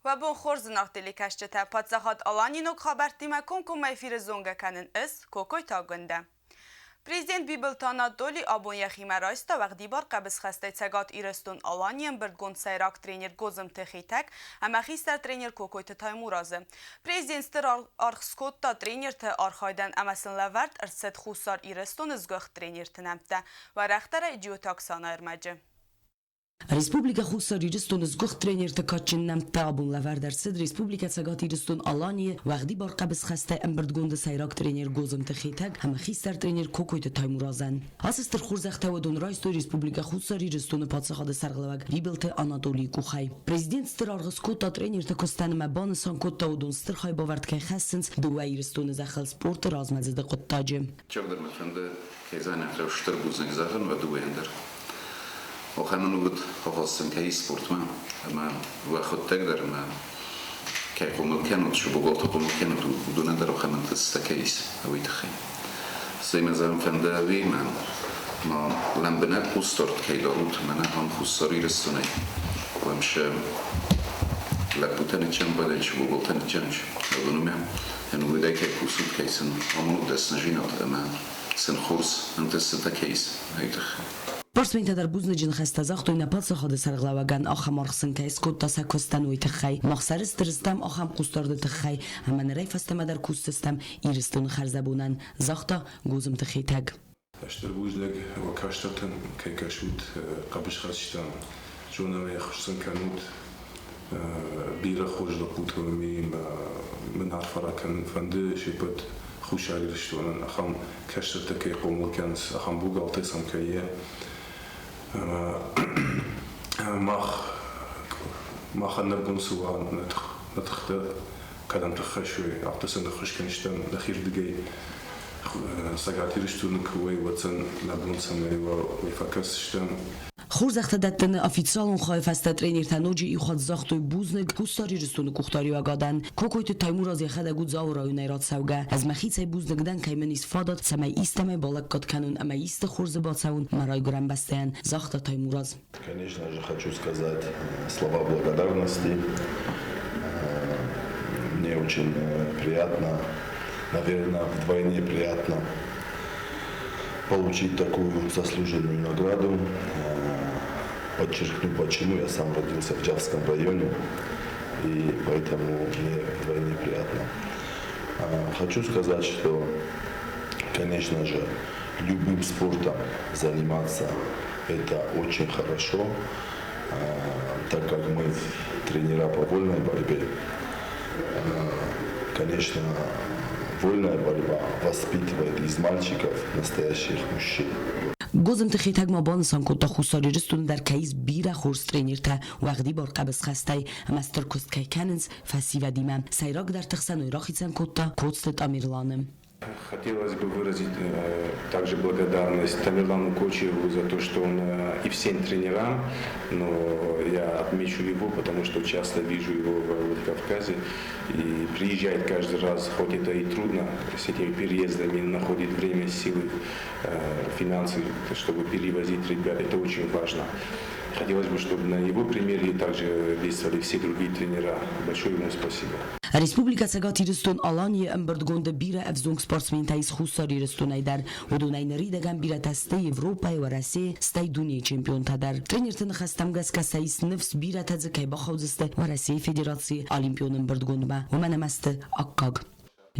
و بون خورز ناختلی کشته پادزهاد آلانینو خبرتیمه کنکم میفیر زونگه کنن کوکوی تا گنده. Prezident Bibiltana doli abon yaxime raysta vaqti bar qabız xəstə çəqat irestun Alaniyan birdgund sayraq trener gozum texitek əməxistar trener Kokoyta Taymurazı. Prezident stır arxskotta trener te arxaydan əməsinlə vərt ırsət xusar irestun izgöx trener tənəmtə və rəxtərə idiotaksana erməcə. Республика Хусар Иристон из гох тренер такачин нам табун лавардер сид Республика Цагат Иристон Алания вaqti бар qabız xəstə əmbirtgunda sayraq trener gozum texitag həməxistar trener Kokoyta Taymurazan. Asistır xurzaxta və don raysto Республика Хусар Иристон patsaxadı sarğılavag Bibilte Anatoliy Kuxay. Prezident stır arğıskota trener takostan məban sankota və don stır xay bavard kay xəssins duva Iriston zaxal sport razmazıda qottacı. Çağdır məfəndə kayzan ətrafıştır buzun zaxın və duvayandır. وخمن ود خواستن که سپورت ما و خود تقدر ما که قوم کنند شو بقول تقوم کنند و دونه در خمن تستکیس اوی تخی زي ما زمان فنداوي ما لم بنات خسترت كي داروت من هم خسري رسوني ومش لبوتن چن بدن شو بقول تن چنش دونه ما انو بده که خسوت کیسن امور دست نجینات اما سن خورس انت ستکیس اوی تخی Sportsmen der buznejin xəstəzaxt oyna patsaxadı sarğlavagan axam arxsın kayis kotta sakostan oy tıxay maqsarı stristam axam qustardı tıxay həmən rey fəstəmədər kustistam iristun xərzabunan zaxta gozum tıxitag Ashtar buzleg və kaştatın kaykaşut qabış xastan jona və xusın kanut bira xojda qutumi من عرفرا كان فند شيبت خوش على رشتونا أخام كشتت كي قوم كان أخام بوجا وتسم كيه ما خلنا بنسوا نتخذ كلام تخشوي أعتقد نخش كنشتم الأخير دقي سجعتي رشتونا كوي وتسن لبنان سمي ويفكس شتم خورزخت دتن افیتسالون خواهف است ترینر تنوجی ایخواد زاختوی بوزنگ کوستاری رستون کوختاری و گادن کوکویت تایمور از یخد اگود زاورای نیرات سوگه از مخیصای بوزنگ دن که من استفادت سمی ایستمه بالک کد کنون اما ایست خورز باتسون مرای گرم بستین زاخت تایمور از Конечно же, хочу сказать слова благодарности. Мне очень приятно, наверное, вдвойне приятно получить такую заслуженную награду. Подчеркну, почему я сам родился в Джавском районе, и поэтому мне вдвойне приятно. Хочу сказать, что, конечно же, любым спортом заниматься это очень хорошо, так как мы тренера по вольной борьбе. Конечно, вольная борьба воспитывает из мальчиков настоящих мужчин. گزم تخیتگ ما بانسان کتا خوصاری رستون در کهیز بیره خورس ترینیر تا وقتی بار قبض خستای مستر کست که کننز فسی و دیمم سیراک در تخصن و راخیتن کتا کودستت امیرلانم Хотелось бы выразить также благодарность Тамерлану Кочеву за то, что он и всем тренерам, но я отмечу его, потому что часто вижу его в Владикавказе и приезжает каждый раз, хоть это и трудно, с этими переездами находит время, силы, финансы, чтобы перевозить ребят, это очень важно. Хотелось бы, чтобы на его примере также действовали все другие тренера. Большое ему спасибо. Республика Цагат Иристон Алания امبردگونده بیره افزونگ سپارتسمین تایز خوصاری رستونای در و دونای نریدگم بیره تسته Европа و رسی سته دنیا چمپیون تا در ترینر تنخستم گز که سایس نفس بیره تزه که بخوزسته و رسی فدراسی الیمپیون امبردگونده با و منم است اکاگ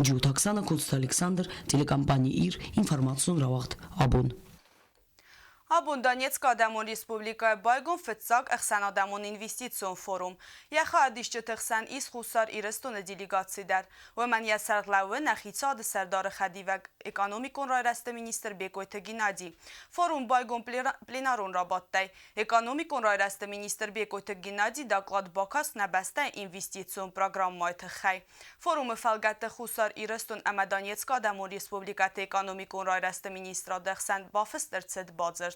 جوت اکسانا کلست الکساندر تلکمپانی ایر اینفرماسیون را وقت آبون Abun Donetsk Adamon Respublika Baygon Fıtsak Axsan Adamon İnvestisyon Forum. Yaxa adişçi tıxsan iz xusar iristonu delegatsi der. Ve men yasarlağı naxitsadı serdar xadi ve ekonomikon rayreste minister Bekoyta Ginadi. Forum Baygon plenaron rabattay. Ekonomikon rayreste minister Bekoyta Ginadi daklad bakas nebeste investisyon programmaytı xay. Forum felgette xusar iristun ama Donetsk Adamon Respublika ekonomikon rayreste ministra dıxsan bafıstırtsed bazır.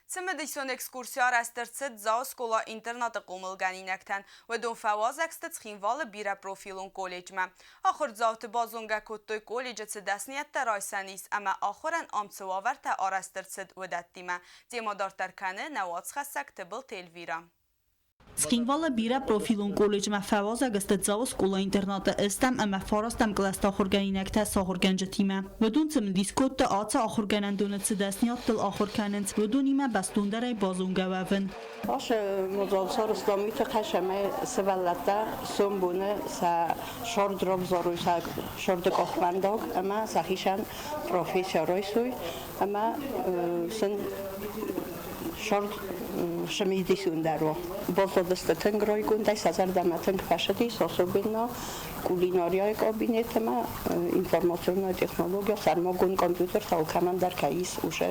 Цемедисyon ekskursiyar estırtsıd za skola internatı qomulganинekten ve don fawaz ekstı xinvalı bire profilun kolejme. Axır zavtı bazonga kuttoy koleje desniyette raysanis ama axıran amtsıvaverte arastırtsıd ödettime. Demadar terkane nevats xessek tıbıl telvira. Skinvala bira profilun college mafavaza găstățau școala internată estam ama forastam clasta organinecta sahorganjatime. Vedun zum diskut ața ahorganandună țdesniatul ahorkanens vedunime bastundare bazungaven. باشه مزالسار اسلامی تو خشمه سوالتا سنبونه سا شرد رب زاروی سا شرد کافمنداگ اما سخیشن پروفیسورای سوی اما سن شرد شمیدی سوندرو بازدست تنگرای گونده سازر دمتنگ فشدی ساسوبینا کولیناریای کابینت ما اینفورماسیون و تکنولوژی سرماگون کامپیوتر تا کمان در کیس اوشه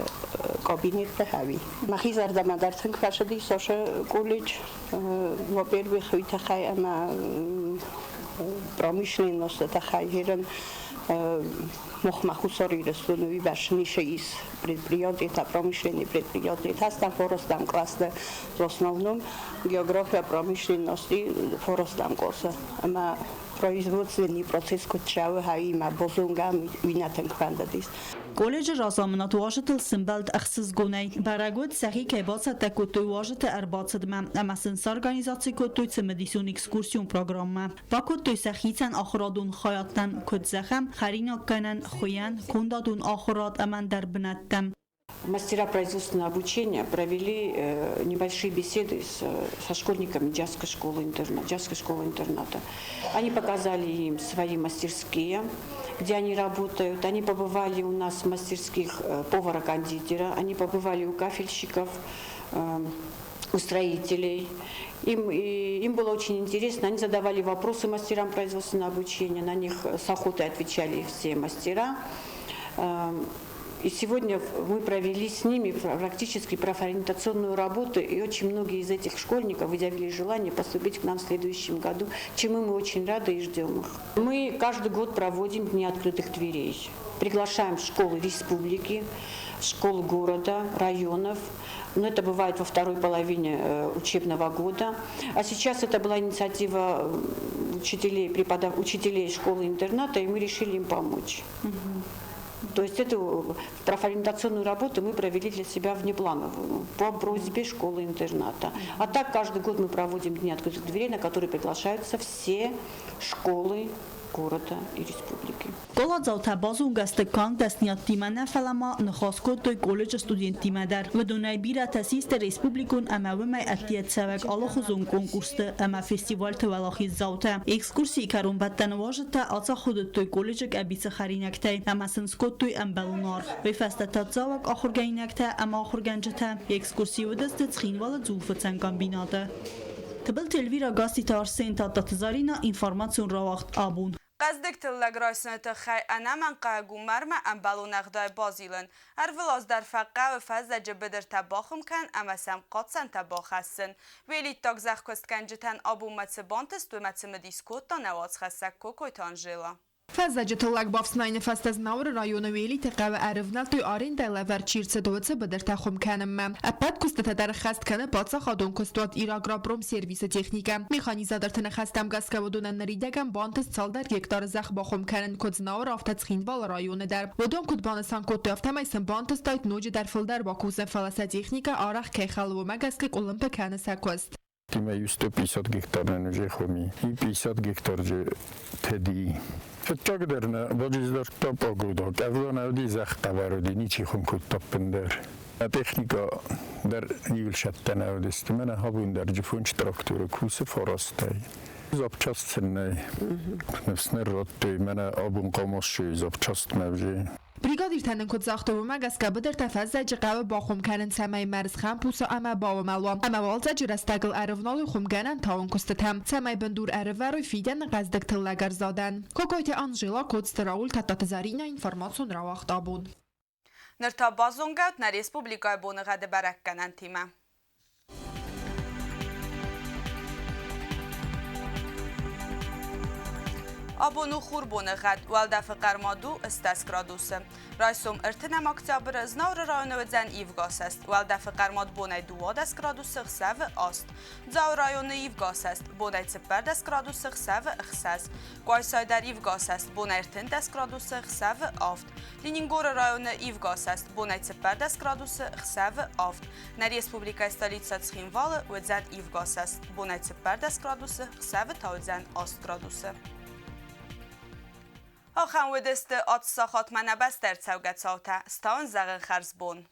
کابینت هاوی مخیزر دم در تنگ فشدی ساشه کالج و بیر بخوی تخای اما پرامیشنی نست تخای هرن مخمخوساری رستونوی باشنیشه ایس предприятие та промышленные предприятия там форостам класса в основном география промышленности форостам класса ама производственный процесс кучавы хаима бозунгам винатен квандадис Колледжи разамнат важытыл симбалд ахсыз гонай. Барагод сахи кайбаца такутуй важыты арбацыдма. Амасынс организации кутуй цимедисун экскурсион программа. Вакутуй сахицан ахрадун хаяттан кудзахам, харинак канан хуян, кундадун ахрад аман дарбнаттам. Мастера производственного обучения провели небольшие беседы со школьниками Джавской школы-интерната. Они показали им свои мастерские, где они работают. Они побывали у нас в мастерских повара-кондитера, они побывали у кафельщиков, у строителей. Им было очень интересно, они задавали вопросы мастерам производственного обучения, на них с охотой отвечали все мастера. И сегодня мы провели с ними практически профориентационную работу, и очень многие из этих школьников выявили желание поступить к нам в следующем году, чему мы очень рады и ждем их. Мы каждый год проводим дни открытых дверей. Приглашаем школы республики, школы города, районов. Но это бывает во второй половине учебного года. А сейчас это была инициатива учителей школы-интерната, и мы решили им помочь. То есть эту профориентационную работу мы провели для себя внеплановую по просьбе школы-интерната. А так каждый год мы проводим дни открытых дверей, на которые приглашаются все школы города и республики. Колadzau tabazun gastekan desniattimene felama nxaskot toy college studentime der vedunay bira tasis der respublikun amawme atiyet sevek alkhuzun konkurste ama festival twalaxi zawta ekskursi karun battan wajta atsa khudut toy college abitsa kharinakte ama sanskot toy ambalunar ve fastatat zawak akhurgainakte ama akhurganjata ekskursi udast tskhinwala zulfatsan kombinate Tabel telvira gazeta arsenta tatazarina informasyon rawaqt abun قصدك تلقى رأسنة خي أنا من قاعد مرمى أم بالو نقدای بازیلن. ولاد در فقه و فضل جبدر تباخم کن اما سم قدسن تباخ هستن. ولی تاک زخ کست کنجتن آبو متسبانتست و متسمدیسکوت تا نواز خستک کوکوی تانجیلا. فزجتلق بافسناين فاستزناور رايون ويلي تقاوى عرفنا توي آرين دايلافر چيرتس دوتس بدر تخم كانم أباد كست تدرخست كان باتسا خادون كستوات إيراغ رابروم سيرفيس تكنيكا ميخانيزادر تنخستم گسكا ودونن نريدگم بانتس سالدر يكتار زخ باخم كانن كدزناور آفتت خينوال رايون در ودون كدبانسان كد تفتم ايسن بانتس تايت نوج در فلدر باكوزن فلسا تكنيكا آرخ كيخال ومگسك اولمپا كان ساكوست Тима 150 гектар на нуже хоми и 50 гектар же теди. Фетчак дерна божиздар топа гудо. Кавло навди захтавароди ничи хун кут топпендер. Техника در نیول شتن اودست من هابون در جفونش تراکتور کوس فراستی. زابچاست سنی. نفس نراتوی من آبون قاموس شوی زابچاست موجی. بريغادير تنن كود زاختو مگسکا بدر تفزج قاو باخم کنن سمای مرز خم پوسا اما باو ملوام اما والزج رستگل عرفنال خم گنن تاون کستتم سمای بندور عرفر فیدن قزدک تلگر زادن کوکویت انجلا کودستراول تاتازارینا اینفورماسیون راوخت آبون نرتا بازونگات نا ریسپوبلیکای بونغد برکنن تیمه آبونو خور بونغد والدف قرمادو استسکرادوس Rajsom ارتنم اکتبر زنار رایون وزن ایفگاس است و دفع قرمات بونه 2 گرادوس سو است. زاو رایون ایفگاس است بونه 4 گرادوس سو اخساس. گویسای در ایفگاس است بونه ارتن 10 گرادوس سو آفت. لینینگور رایون ایفگاس است بونه 4 گرادوس سو آفت. نری اسپوبلیکای استالیتسا تخینوال وزن ایفگاس است بونه 4 گرادوس سو تا وزن است گرادوس. آخان ودست آتسا خاتمه نبست در چوگت ساوته ستان زغن خرزبون.